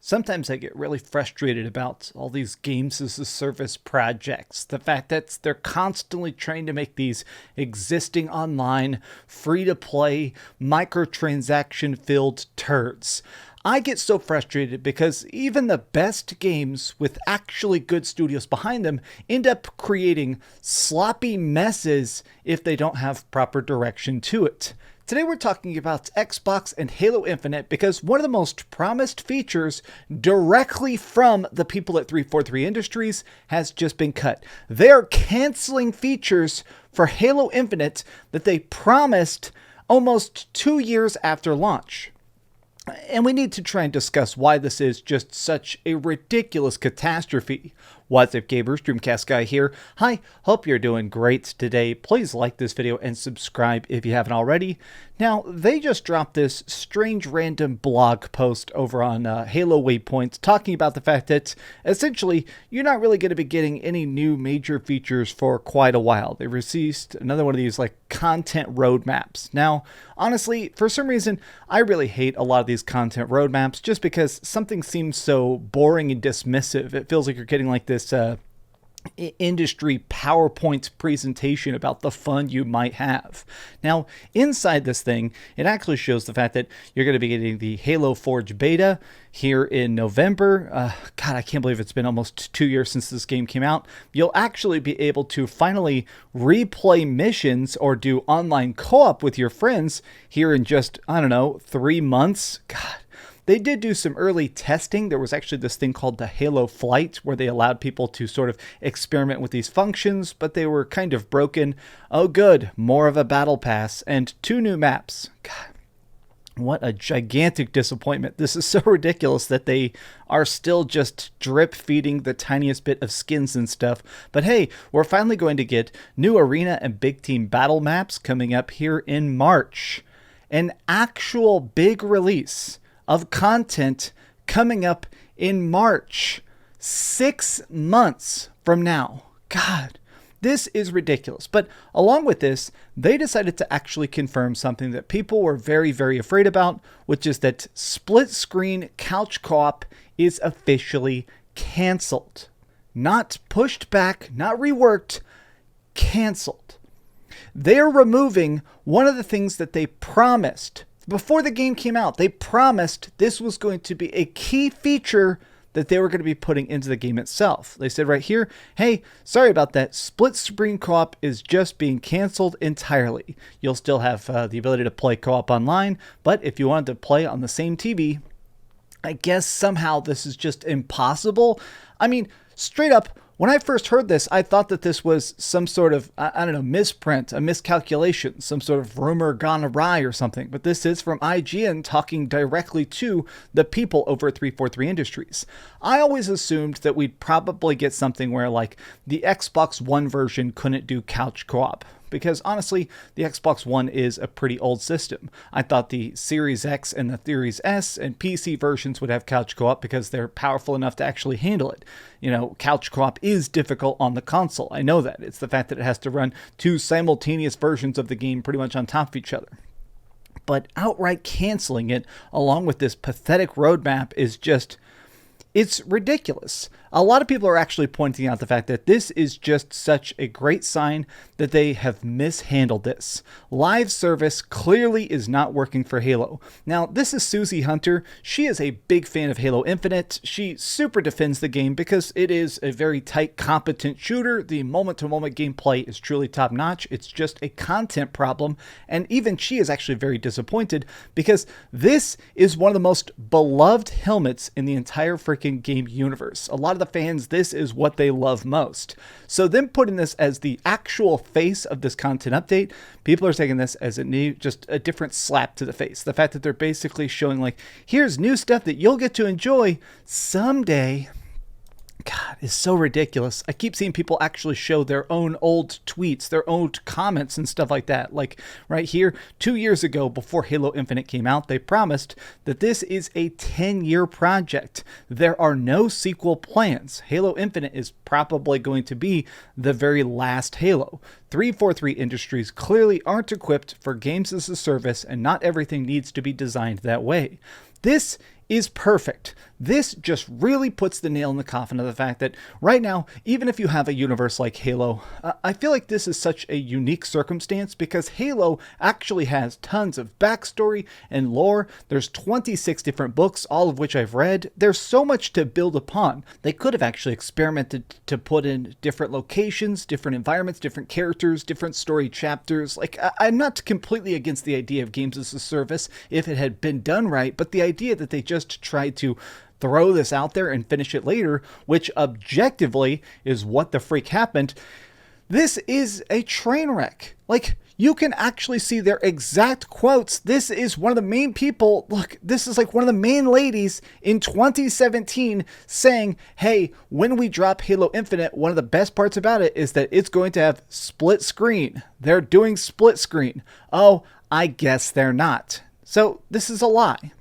Sometimes I get really frustrated about all these games as a service projects. The fact that they're constantly trying to make these existing online, free to play, microtransaction filled turds. I get so frustrated because even the best games with actually good studios behind them end up creating sloppy messes if they don't have proper direction to it. Today we're talking about Xbox and Halo Infinite because one of the most promised features directly from the people at 343 Industries has just been cut. They're canceling features for Halo Infinite that they promised almost 2 years after launch. And we need to try and discuss why this is just such a ridiculous catastrophe. What's up, gamers? DreamcastGuy here. Hi, hope you're doing great today. Please like this video and subscribe if you haven't already. Now, they just dropped this strange random blog post over on Halo Waypoint talking about the fact that essentially you're not really going to be getting any new major features for quite a while. They released another one of these like content roadmaps. Now, honestly, for some reason, I really hate a lot of these content roadmaps just because something seems so boring and dismissive. It feels like you're getting like this industry PowerPoint presentation about the fun you might have. Now, inside this thing, it actually shows the fact that you're going to be getting the Halo Forge beta here in November. God, I can't believe it's been almost 2 years since this game came out. You'll actually be able to finally replay missions or do online co-op with your friends here in just, I don't know, 3 months. God. They did do some early testing. There was actually this thing called the Halo Flight where they allowed people to sort of experiment with these functions, but they were kind of broken. Oh good, more of a battle pass and 2 new maps. God, what a gigantic disappointment. This is so ridiculous that they are still just drip feeding the tiniest bit of skins and stuff. But hey, we're finally going to get new arena and big team battle maps coming up here in March. An actual big release of content coming up in March, 6 months from now. God, this is ridiculous. But along with this, they decided to actually confirm something that people were very, very afraid about, which is that split screen couch co-op is officially canceled. Not pushed back, not reworked, canceled. They're removing one of the things that they promised before the game came out. They promised this was going to be a key feature that they were going to be putting into the game itself. They said right here, hey, sorry about that. Split screen co-op is just being canceled entirely. You'll still have the ability to play co-op online, but if you wanted to play on the same TV, I guess somehow this is just impossible. I mean, straight up, when I first heard this, I thought that this was some sort of, I don't know, misprint, a miscalculation, some sort of rumor gone awry or something. But this is from IGN talking directly to the people over at 343 Industries. I always assumed that we'd probably get something where like the Xbox One version couldn't do couch co-op. Because honestly, the Xbox One is a pretty old system. I thought the Series X and the Series S and PC versions would have couch co-op because they're powerful enough to actually handle it. You know, couch co-op is difficult on the console. I know that. It's the fact that it has to run 2 simultaneous versions of the game pretty much on top of each other. But outright canceling it along with this pathetic roadmap is just, it's ridiculous. A lot of people are actually pointing out the fact that this is just such a great sign that they have mishandled this. Live service clearly is not working for Halo. Now, this is Susie Hunter. She is a big fan of Halo Infinite. She super defends the game because it is a very tight, competent shooter. The moment-to-moment gameplay is truly top-notch. It's just a content problem. And even she is actually very disappointed because this is one of the most beloved helmets in the entire freaking game universe. A lot of the fans, this is what they love most. So them putting this as the actual face of this content update, people are taking this as just a different slap to the face. The fact that they're basically showing like, here's new stuff that you'll get to enjoy someday. God, it's so ridiculous. I keep seeing people actually show their own old tweets, their own comments and stuff like that. Like right here, 2 years ago before Halo Infinite came out, they promised that this is a 10-year project. There are no sequel plans. Halo Infinite is probably going to be the very last Halo. 343 Industries clearly aren't equipped for games as a service, and not everything needs to be designed that way. This is perfect. This just really puts the nail in the coffin of the fact that right now, even if you have a universe like Halo, I feel like this is such a unique circumstance because Halo actually has tons of backstory and lore. There's 26 different books, all of which I've read. There's so much to build upon. They could have actually experimented to put in different locations, different environments, different characters, different story chapters. Like, I'm not completely against the idea of games as a service if it had been done right, but the idea that they just tried to throw this out there and finish it later, which objectively is what the freak happened, this is a train wreck. Like, you can actually see their exact quotes. This is one of the main people. Look, this is like one of the main ladies in 2017 saying, hey, when we drop Halo Infinite, one of the best parts about it is that it's going to have split screen. They're doing split screen. Oh, I guess they're not. So this is a lie.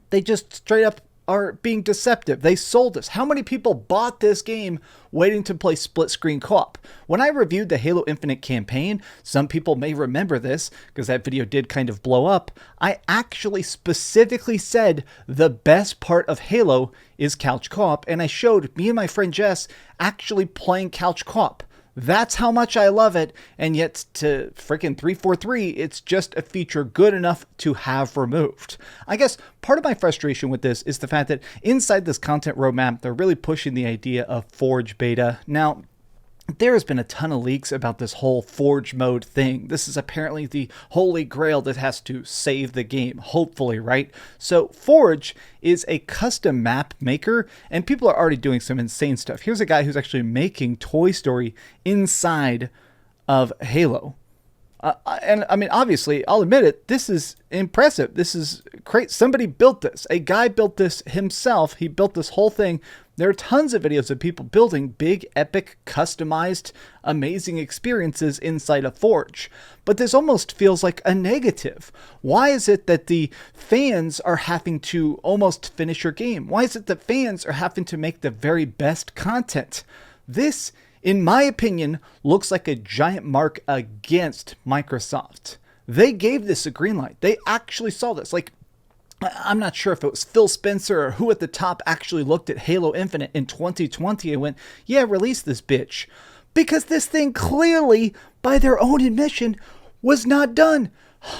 They just straight up are being deceptive. They sold us. How many people bought this game waiting to play split screen co-op? When I reviewed the Halo Infinite campaign, some people may remember this because that video did kind of blow up. I actually specifically said the best part of Halo is couch co-op, and I showed me and my friend Jess actually playing couch co-op. That's how much I love it, and yet to freaking 343, it's just a feature good enough to have removed. I guess part of my frustration with this is the fact that inside this content roadmap, they're really pushing the idea of Forge beta. Now, there has been a ton of leaks about this whole Forge mode thing. This is apparently the holy grail that has to save the game, hopefully, right? So Forge is a custom map maker, and people are already doing some insane stuff. Here's a guy who's actually making Toy Story inside of Halo. And I mean, obviously, I'll admit it, this is impressive. This is great. Somebody built this. A guy built this himself. He built this whole thing. There are tons of videos of people building big, epic, customized, amazing experiences inside of Forge. But this almost feels like a negative. Why is it that the fans are having to almost finish your game? Why is it that fans are having to make the very best content? This, in my opinion, looks like a giant mark against Microsoft. They gave this a green light. They actually saw this. Like, I'm not sure if it was Phil Spencer or who at the top actually looked at Halo Infinite in 2020 and went, yeah, release this bitch. Because this thing clearly, by their own admission, was not done.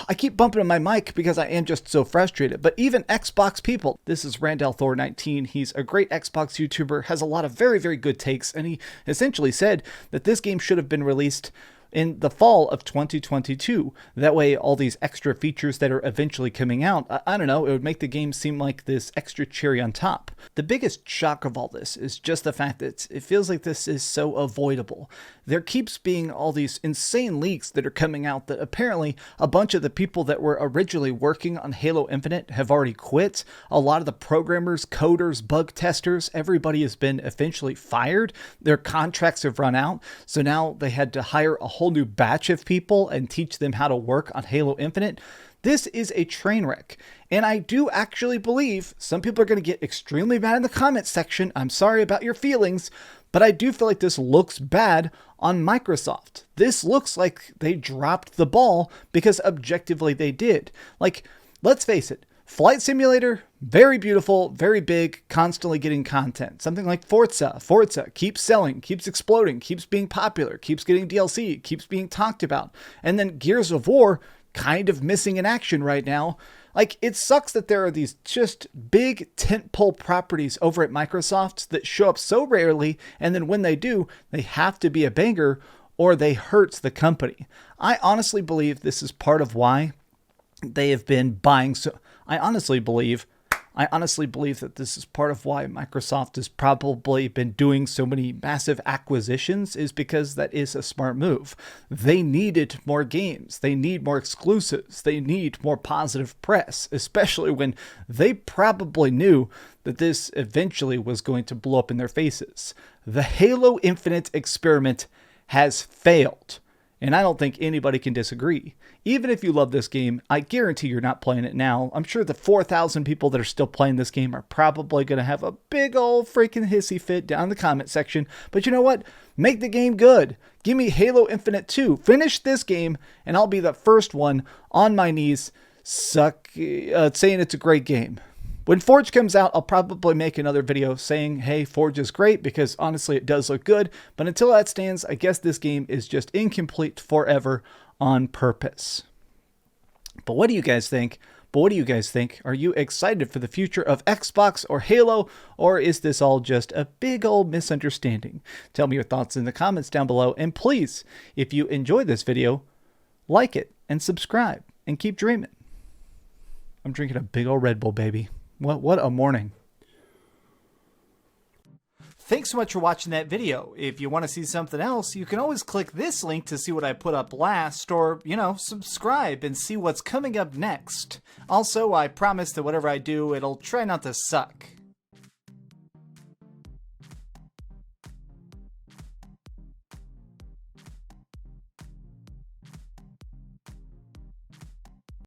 I keep bumping on my mic because I am just so frustrated. But even Xbox people, this is Randall Thor 19. He's a great Xbox YouTuber, has a lot of very, very good takes. And he essentially said that this game should have been released in the fall of 2022. That way, all these extra features that are eventually coming out, I don't know, it would make the game seem like this extra cherry on top. The biggest shock of all this is just the fact that it feels like this is so avoidable. There keeps being all these insane leaks that are coming out that apparently a bunch of the people that were originally working on Halo Infinite have already quit. A lot of the programmers, coders, bug testers, everybody has been eventually fired. Their contracts have run out. So now they had to hire a whole new batch of people and teach them how to work on Halo Infinite. This is a train wreck. And I do actually believe some people are going to get extremely mad in the comments section. I'm sorry about your feelings, but I do feel like this looks bad on Microsoft. This looks like they dropped the ball because objectively they did. Like, let's face it, Flight Simulator, very beautiful, very big, constantly getting content. Something like Forza keeps selling, keeps exploding, keeps being popular, keeps getting DLC, keeps being talked about. And then Gears of War, kind of missing in action right now. Like, it sucks that there are these just big tentpole properties over at Microsoft that show up so rarely, and then when they do, they have to be a banger or they hurt the company. I honestly believe this is part of why they have been buying so... I honestly believe that this is part of why Microsoft has probably been doing so many massive acquisitions, is because that is a smart move. They needed more games. They need more exclusives. They need more positive press, especially when they probably knew that this eventually was going to blow up in their faces. The Halo Infinite experiment has failed. And I don't think anybody can disagree. Even if you love this game, I guarantee you're not playing it now. I'm sure the 4,000 people that are still playing this game are probably going to have a big old freaking hissy fit down in the comment section. But you know what? Make the game good. Give me Halo Infinite 2. Finish this game, and I'll be the first one on my knees saying it's a great game. When Forge comes out, I'll probably make another video saying, hey, Forge is great, because honestly it does look good. But until that stands, I guess this game is just incomplete forever on purpose. But what do you guys think? Are you excited for the future of Xbox or Halo, or is this all just a big old misunderstanding? Tell me your thoughts in the comments down below, and please, if you enjoyed this video, like it and subscribe and keep dreaming. I'm drinking a big old Red Bull, baby. What a morning. Thanks so much for watching that video. If you want to see something else, you can always click this link to see what I put up last, or, subscribe and see what's coming up next. Also, I promise that whatever I do, it'll try not to suck.